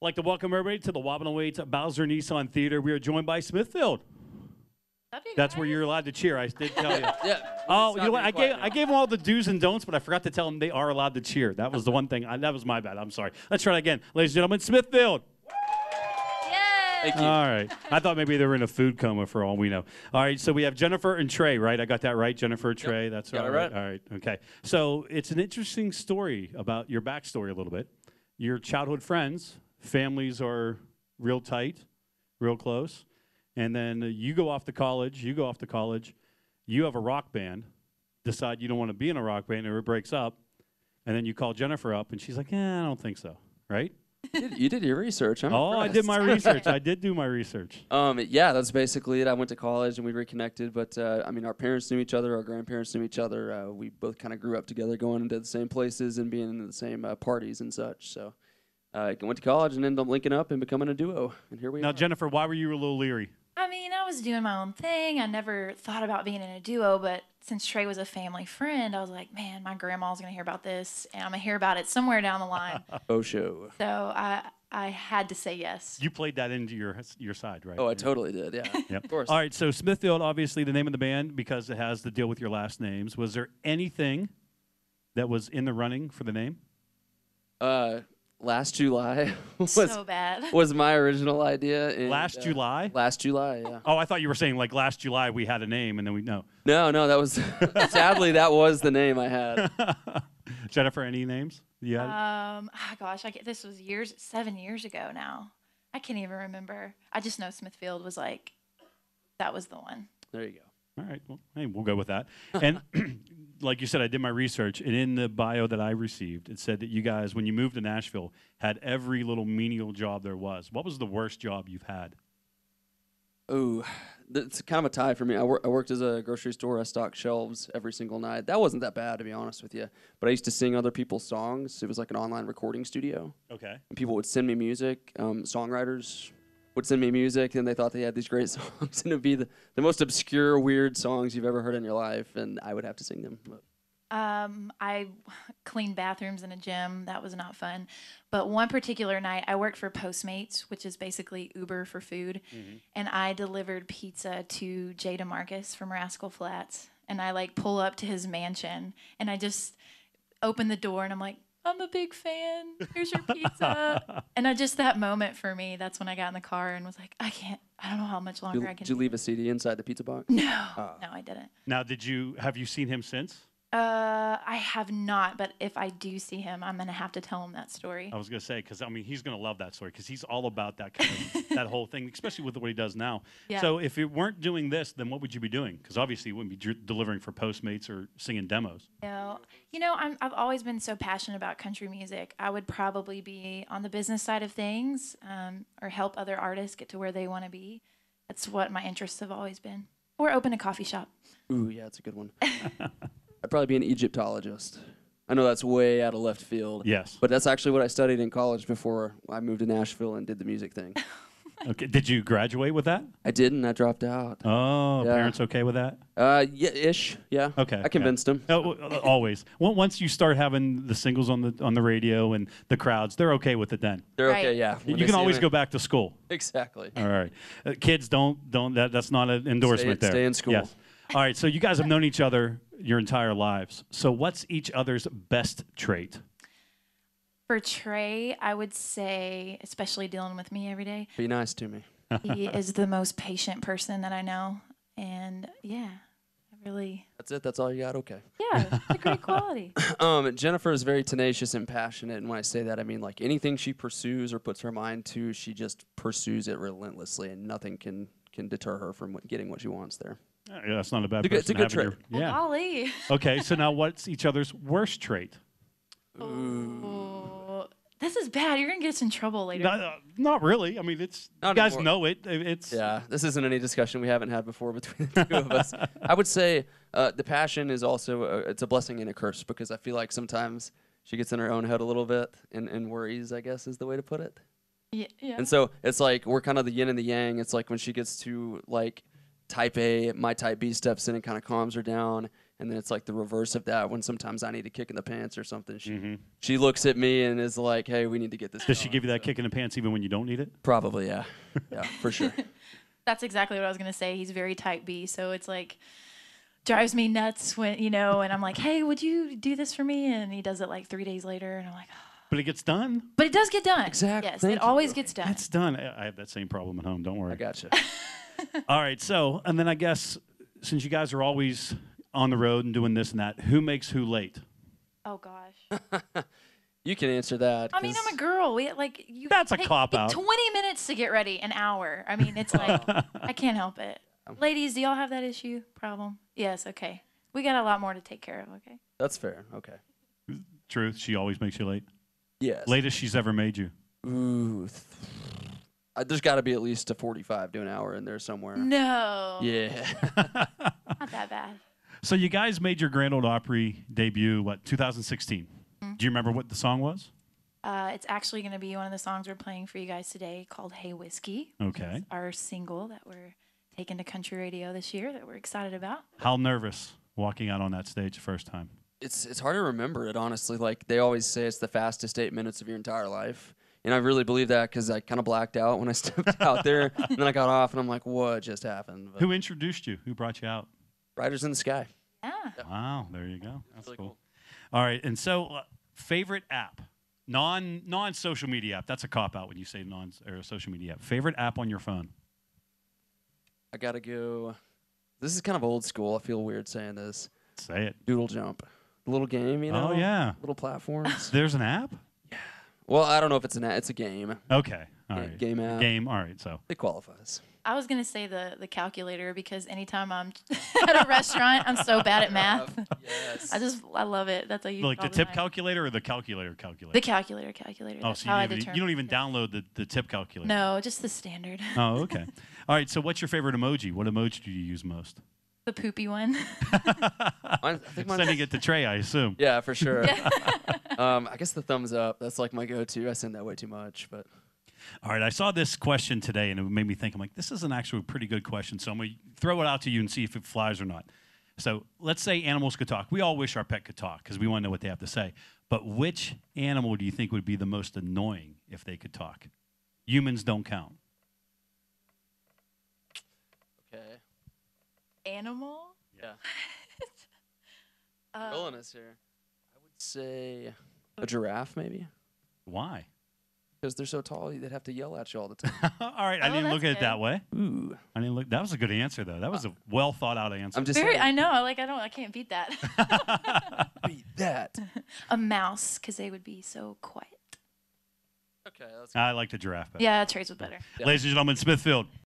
I'd like to welcome everybody to the Y108 Bowser Nissan Theater. We are joined by Smithfield. That's where you're allowed to cheer. I did tell you. Yeah. Oh, you know what? I gave them all the do's and don'ts, but I forgot to tell them they are allowed to cheer. That was the one thing. That was my bad. I'm sorry. Let's try it again. Ladies and gentlemen, Smithfield. Thank you. All right. I thought maybe they were in a food coma for all we know. All right. So we have Jennifer and Trey, right? I got that right? Jennifer, Trey. Yep. That's got all it right. right. All right. Okay. So it's an interesting story about your backstory a little bit. Your childhood friends, families are real tight, real close. And then you go off to college. You have a rock band. Decide you don't want to be in a rock band, or it breaks up. And then you call Jennifer up, and she's like, I don't think so. Right? You did your research, huh? Oh, I did my research. I did do my research. Yeah, that's basically it. I went to college and we reconnected, but I mean, our parents knew each other, our grandparents knew each other. We both kind of grew up together, going into the same places and being in the same parties and such. So I went to college and ended up linking up and becoming a duo, and here we are. Now, Jennifer, why were you a little leery? I mean, I was doing my own thing. I never thought about being in a duo, but since Trey was a family friend, I was like, man, my grandma's going to hear about this, and I'm going to hear about it somewhere down the line. Oh, show. So I had to say yes. You played that into your side, right? Oh, I totally did, yeah. Yep. Of course. All right, so Smithfield, obviously the name of the band, because it has to deal with your last names. Was there anything that was in the running for the name? Last July So bad. was my original idea. And, Last July? Last July, yeah. Oh, I thought you were saying like last July we had a name and then we no. No, that was sadly that was the name I had. Jennifer, any names? You had? Gosh, this was 7 years ago now. I can't even remember. I just know Smithfield was like, that was the one. There you go. All right, well, hey, we'll go with that. And like you said, I did my research, and in the bio that I received, it said that you guys, when you moved to Nashville, had every little menial job there was. What was the worst job you've had? Ooh, it's kind of a tie for me. I worked as a grocery store. I stocked shelves every single night. That wasn't that bad, to be honest with you. But I used to sing other people's songs. It was like an online recording studio. Okay. And people would send me music. Songwriters would send me music, and they thought they had these great songs, and it would be the most obscure, weird songs you've ever heard in your life, and I would have to sing them. I cleaned bathrooms in a gym. That was not fun. But one particular night, I worked for Postmates, which is basically Uber for food, and I delivered pizza to Jay DeMarcus from Rascal Flatts, and I like pull up to his mansion, and I just open the door, and I'm like, I'm a big fan. Here's your pizza. And that moment for me, that's when I got in the car and was like, I don't know how much longer I can. Did you leave a CD inside the pizza box? No, no, I didn't. Now, have you seen him since? I have not, but if I do see him, I'm gonna have to tell him that story. I was gonna say, because I mean, he's gonna love that story because he's all about that kind of that whole thing, especially with what he does now. Yeah. So, if you weren't doing this, then what would you be doing? Because obviously, you wouldn't be delivering for Postmates or singing demos. I've always been so passionate about country music. I would probably be on the business side of things, or help other artists get to where they want to be. That's what my interests have always been. Or open a coffee shop. Ooh, yeah, that's a good one. I'd probably be an Egyptologist. I know that's way out of left field. Yes. But that's actually what I studied in college before I moved to Nashville and did the music thing. Okay. Did you graduate with that? I didn't. I dropped out. Oh, Yeah. parents okay with that? Yeah, ish. Yeah. Okay. I convinced them. Oh, always. Once you start having the singles on the radio and the crowds, they're okay with it then. They're Right. okay. Yeah. You can always go back to school. Exactly. All right. Kids, don't. That's not an endorsement there. Stay in school. Yes. All right. So you guys have known each other your entire lives. So what's each other's best trait? For Trey, I would say, especially dealing with me every day, Be nice to me. he is the most patient person that I know. And yeah, I really, That's it. That's all you got. Okay. yeah, it's a great quality. Jennifer is very tenacious and passionate, and when I say that, I mean like anything she pursues or puts her mind to, she just pursues it relentlessly, and nothing can deter her from getting what she wants there. Yeah, that's not a bad. It's a good person to have in Well, your- golly. Yeah. Okay. So now, what's each other's worst trait? Oh, this is bad. You're going to get us in trouble later. Not really. I mean, it's Not you guys anymore. know it. It's Yeah, this isn't any discussion we haven't had before between the two of us. I would say the passion is also it's a blessing and a curse, because I feel like sometimes she gets in her own head a little bit and worries, I guess is the way to put it. Yeah. And so it's like we're kind of the yin and the yang. It's like when she gets to like type A, my type B steps in and kind of calms her down. And then it's like the reverse of that when sometimes I need a kick in the pants or something. Mm-hmm. She looks at me and is like, hey, we need to get this Does she going. give you that kick in the pants even when you don't need it? Probably, yeah. Yeah, for sure. That's exactly what I was going to say. He's very type B. So it's like, drives me nuts when, you know, and I'm like, hey, would you do this for me? And he does it like 3 days later. And I'm like, oh. But it gets done. But it does get done. Exactly. Yes, Thank it you. always gets done. It's done. I have that same problem at home. Don't worry. I gotcha. All right. So, and then I guess since you guys are always on the road and doing this and that, who makes who late? Oh, gosh. You can answer that. I mean, I'm a girl. We like you. That's a take cop-out. 20 minutes to get ready, an hour. I mean, it's like I can't help it. Ladies, do y'all have that issue problem? Yes. Okay. We got a lot more to take care of. Okay. That's fair. Okay. Truth. She always makes you late. Yes. Latest she's ever made you. Ooh. There's got to be at least a 45 to an hour in there somewhere. No. Yeah. Not that bad. So you guys made your Grand Ole Opry debut, what, 2016? Mm-hmm. Do you remember what the song was? It's actually going to be one of the songs we're playing for you guys today called Hey Whiskey. Okay. It's our single that we're taking to country radio this year that we're excited about. How nervous walking out on that stage the first time? It's hard to remember it, honestly. Like, they always say it's the fastest 8 minutes of your entire life. And I really believe that because I kind of blacked out when I stepped out there. And then I got off, and I'm like, what just happened? But Who introduced you? Who brought you out? Riders in the Sky. Yeah. Wow, there you go. That's really cool. cool. All right, and so favorite app, non-social media app. That's a cop out when you say social media app. Favorite app on your phone? I got to go. This is kind of old school. I feel weird saying this. Say it. Doodle Jump. A little game, you know? Oh yeah. Little platforms. There's an app? Well, I don't know if it's it's a game. Okay. All right. Game app. Game. All right. So It qualifies. I was going to say the calculator because anytime I'm at a restaurant, I'm so bad at math. Yes. I love it. That's how you like the tip calculator or the calculator calculator? The calculator. Oh, That's so how I you determine. don't even download the tip calculator? No, just the standard. Oh, okay. All right. So what's your favorite emoji? What emoji do you use most? The poopy one. I think mine's- Sending it to Trey, I assume. Yeah, for sure. I guess the thumbs up. That's like my go-to. I send that way too much, but All right, I saw this question today, and it made me think, I'm like, this is an actually pretty good question, so I'm going to throw it out to you and see if it flies or not. So let's say animals could talk. We all wish our pet could talk because we want to know what they have to say. But which animal do you think would be the most annoying if they could talk? Humans don't count. okay. Animal? Yeah. Uh, Villainous here. I would say a giraffe, maybe, Why? because they're so tall. They'd have to yell at you all the time. All right, I Oh, didn't look at that's it that good. way. Ooh. I didn't look. That was a good answer, though. That was a well thought out answer. I'm just Very. saying. I know. I can't beat that. Beat that. A mouse, because they would be so quiet. Okay. That's I like the giraffe better. Yeah, Trey's was better. Yeah. Ladies and gentlemen, Smithfield.